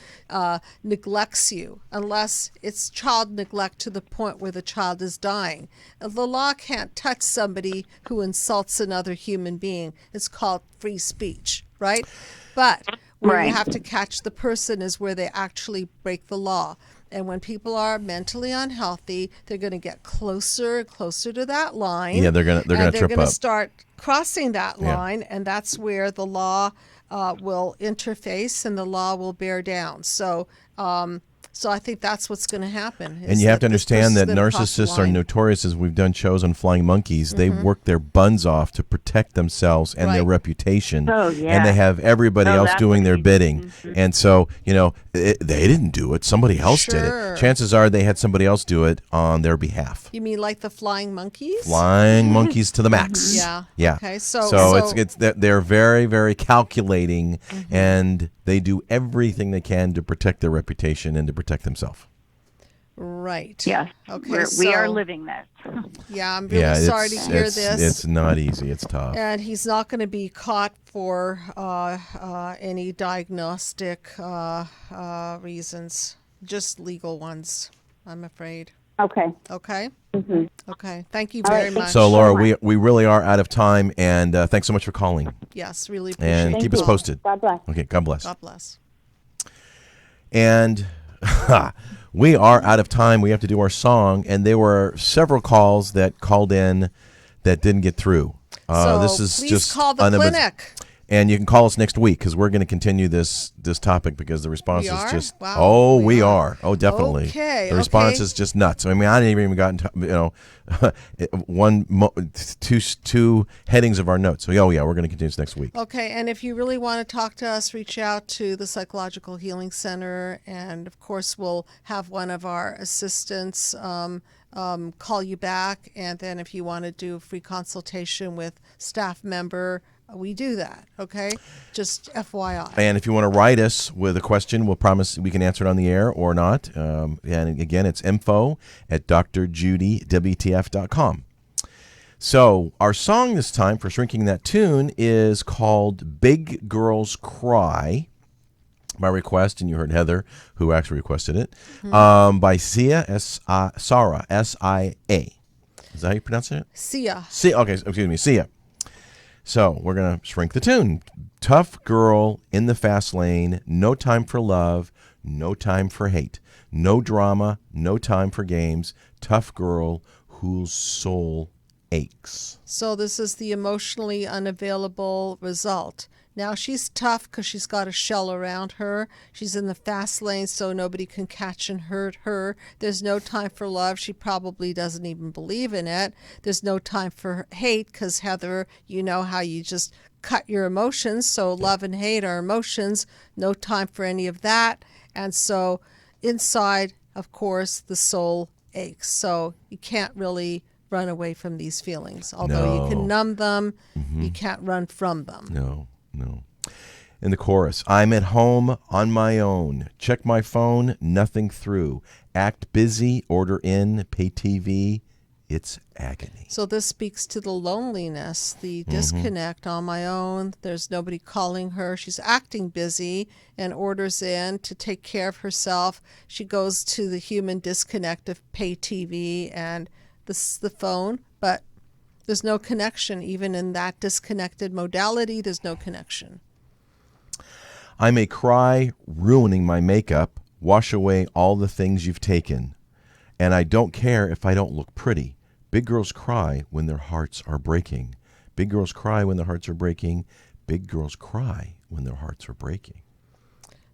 neglects you unless it's child neglect to the point where the child is dying. The law can't touch somebody who insults another human being. It's called free speech, right? But where you have to catch the person is where they actually break the law. And when people are mentally unhealthy, they're going to get closer and closer to that line. Yeah, they're going to trip up. They're going to start crossing that line, and that's where the law will interface and the law will bear down. So I think that's what's going to happen. And you have to understand that narcissists are notorious, as we've done shows on flying monkeys. They work their buns off to protect themselves and their reputation. And they have everybody else doing their bidding. And so, they didn't do it. Somebody else did it. Chances are they had somebody else do it on their behalf. You mean like the flying monkeys? Flying monkeys to the max. Yeah. Okay. So it's they're very, very calculating, and they do everything they can to protect their reputation and to protect themselves. Right. Yes. Okay. We are living this. Yeah, I'm really sorry to hear this. It's not easy. It's tough. And he's not going to be caught for any diagnostic reasons, just legal ones, I'm afraid. Okay. Okay? Okay. Thank you very much. So, Laura, we really are out of time, and thanks so much for calling. Yes, really appreciate it. And keep us posted. God bless. Okay, God bless. God bless. And we are out of time. We have to do our song, and there were several calls that called in that didn't get through. This is please just call the clinic. And you can call us next week because we're going to continue this topic because the response is just we are. Oh, definitely. Okay. The response is just nuts. I mean, I didn't even gotten two headings of our notes. So we're going to continue this next week. Okay, and if you really want to talk to us, reach out to the Psychological Healing Center, and of course we'll have one of our assistants call you back, and then if you want to do a free consultation with staff member, we do that, okay? Just FYI. And if you want to write us with a question, we'll promise we can answer it on the air or not. And again, it's info@drjudywtf.com. So our song this time for Shrinking That Tune is called Big Girls Cry, by request, and you heard Heather, who actually requested it, by Sia, Sara, S-I-A. Is that how you pronounce it? Sia. Okay, excuse me, Sia. So we're going to shrink the tune. Tough girl in the fast lane, no time for love, no time for hate, no drama, no time for games, tough girl whose soul aches. So this is the emotionally unavailable result. Now she's tough because she's got a shell around her. She's in the fast lane so nobody can catch and hurt her. There's no time for love. She probably doesn't even believe in it. There's no time for hate because, Heather, you know how you just cut your emotions. So love and hate are emotions. No time for any of that. And so inside, of course, the soul aches. So you can't really run away from these feelings. Although you can numb them, you can't run from them. No. In the chorus, I'm at home on my own. Check my phone, nothing through. Act busy, order in, pay TV. It's agony. So this speaks to the loneliness, the disconnect on my own. There's nobody calling her. She's acting busy and orders in to take care of herself. She goes to the human disconnect of pay TV and the phone, but there's no connection. Even in that disconnected modality, there's no connection. I may cry, ruining my makeup, wash away all the things you've taken. And I don't care if I don't look pretty. Big girls cry when their hearts are breaking. Big girls cry when their hearts are breaking. Big girls cry when their hearts are breaking.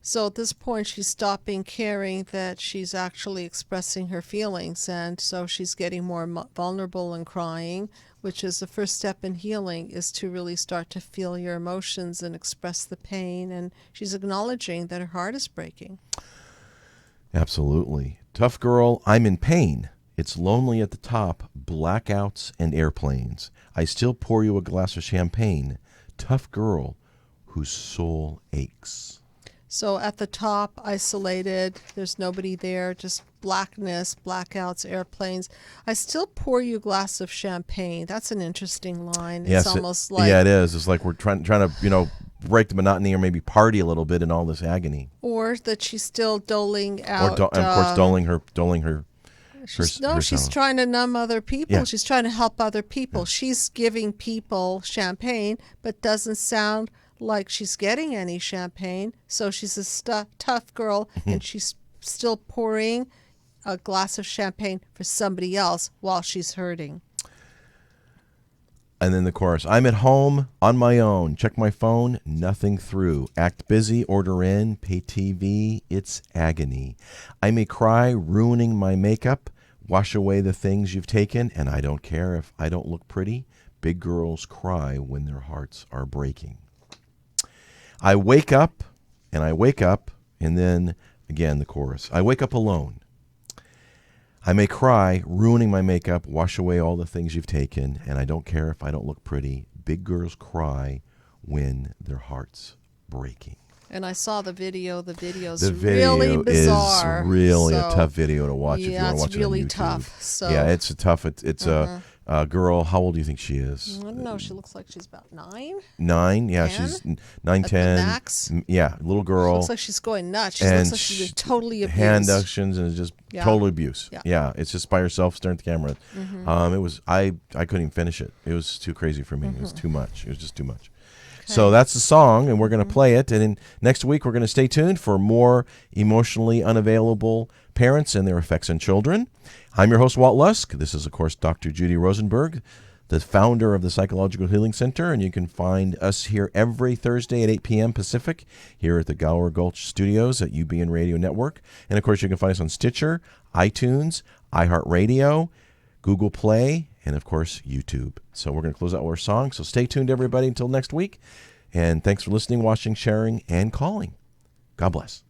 So at this point, she's stopping caring that she's actually expressing her feelings, and so she's getting more vulnerable and crying, which is the first step in healing, is to really start to feel your emotions and express the pain, and she's acknowledging that her heart is breaking. Absolutely. Tough girl, I'm in pain. It's lonely at the top, blackouts and airplanes. I still pour you a glass of champagne. Tough girl whose soul aches. So at the top, isolated, there's nobody there, just blackness, blackouts, airplanes. I still pour you a glass of champagne. That's an interesting line. Yes, it's almost like... Yeah, it is. It's like we're trying to, break the monotony or maybe party a little bit in all this agony. Or that she's still doling out... and of course, doling her... She's trying to numb other people. Yeah. She's trying to help other people. Yeah. She's giving people champagne, but doesn't sound like she's getting any champagne. So she's a tough girl, and she's still pouring a glass of champagne for somebody else while she's hurting. And then the chorus, I'm at home on my own. Check my phone, nothing through. Act busy, order in, pay TV, it's agony. I may cry, ruining my makeup. Wash away the things you've taken, and I don't care if I don't look pretty. Big girls cry when their hearts are breaking. I wake up, and then again the chorus. I wake up alone. I may cry, ruining my makeup, wash away all the things you've taken, and I don't care if I don't look pretty. Big girls cry when their hearts breaking. And I saw the video. The video's The video really bizarre. is really a tough video to watch if you want to watch it's really it on YouTube. tough. So yeah, it's a tough. It's a girl. How old do you think she is? I don't know. She looks like she's about 9. 9. Yeah, 10? She's 9, 10. Max. Yeah, little girl. She looks like she's going nuts. She looks like she's been totally abused. Hand actions and just total abuse. Yeah. It's just by herself staring at the camera. It was I couldn't even finish it. It was too crazy for me. It was too much. It was just too much. So that's the song, and we're going to play it. And next week, we're going to stay tuned for more emotionally unavailable parents and their effects on children. I'm your host, Walt Lusk. This is, of course, Dr. Judy Rosenberg, the founder of the Psychological Healing Center, and you can find us here every Thursday at 8 p.m. Pacific here at the Gower Gulch Studios at UBN Radio Network. And, of course, you can find us on Stitcher, iTunes, iHeartRadio, Google Play, and, of course, YouTube. So we're going to close out with our song. So stay tuned, everybody, until next week. And thanks for listening, watching, sharing, and calling. God bless.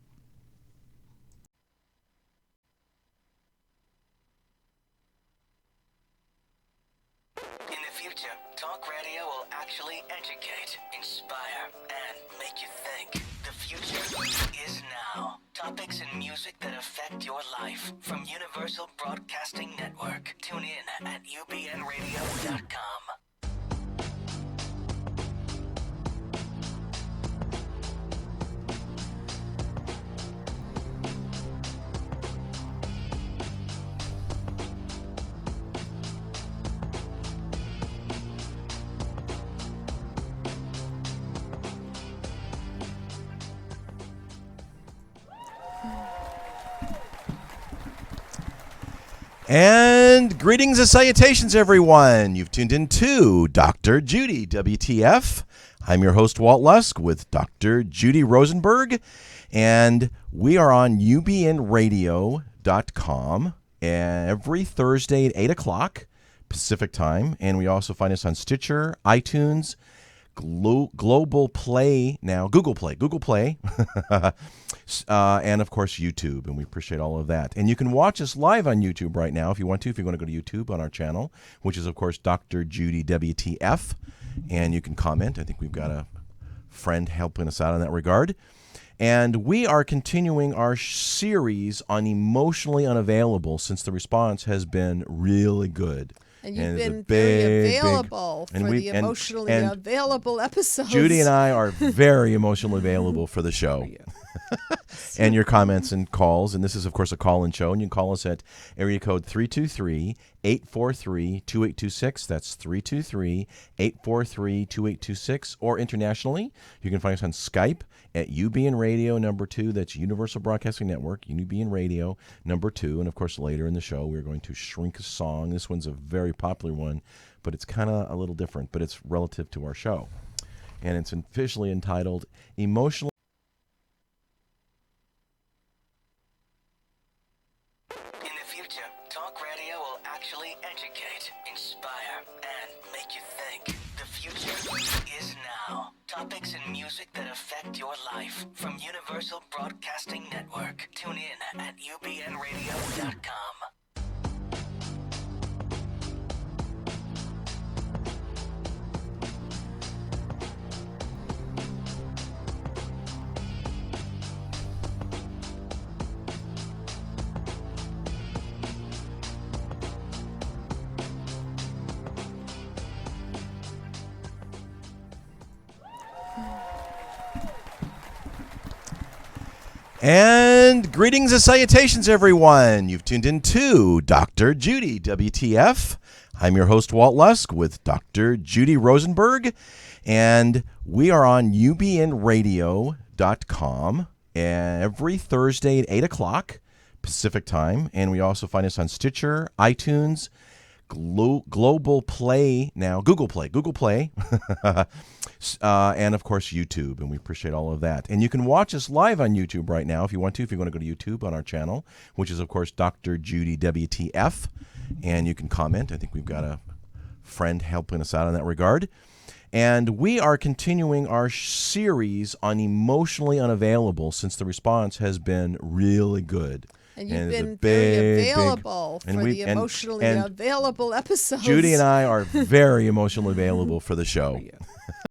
In the future, talk radio will actually educate, inspire, and make you think. The future is now. Topics and music that affect your life from Universal Broadcasting Network. Tune in at ubnradio.com. And greetings and salutations, everyone. You've tuned in to Dr. Judy, WTF. I'm your host, Walt Lusk, with Dr. Judy Rosenberg. And we are on ubnradio.com every Thursday at 8 o'clock Pacific time. And we also find us on Stitcher, iTunes, Global Play now, Google Play, and of course YouTube, and we appreciate all of that. And you can watch us live on YouTube right now if you want to go to YouTube on our channel, which is of course Dr. Judy WTF, and you can comment. I think we've got a friend helping us out in that regard. And we are continuing our series on emotionally unavailable since the response has been really good. And you've been very available for the emotionally available episodes. Judy and I are very emotionally available for the show. And your comments and calls. And this is, of course, a call-in show. And you can call us at area code 323-843-2826. That's 323-843-2826. Or internationally, you can find us on Skype at UBN Radio #2. That's Universal Broadcasting Network, UBN Radio #2. And, of course, later in the show, we're going to shrink a song. This one's a very popular one, but it's kind of a little different, but it's relative to our show. And it's officially entitled Emotional affect your life from Universal Broadcasting Network. Tune in at ubnradio.com. And greetings and salutations, everyone. You've tuned in to Dr. Judy, WTF. I'm your host, Walt Lusk, with Dr. Judy Rosenberg, and we are on ubnradio.com every Thursday at 8 o'clock Pacific time, and we also find us on Stitcher, iTunes, Global Play now, Google Play, and of course YouTube, and we appreciate all of that. And you can watch us live on YouTube right now if you want to go to YouTube on our channel, which is of course Dr. Judy WTF, and you can comment. I think we've got a friend helping us out in that regard. And we are continuing our series on emotionally unavailable, since the response has been really good. And you've been very available for the emotionally available episodes. Judy and I are very emotionally available for the show.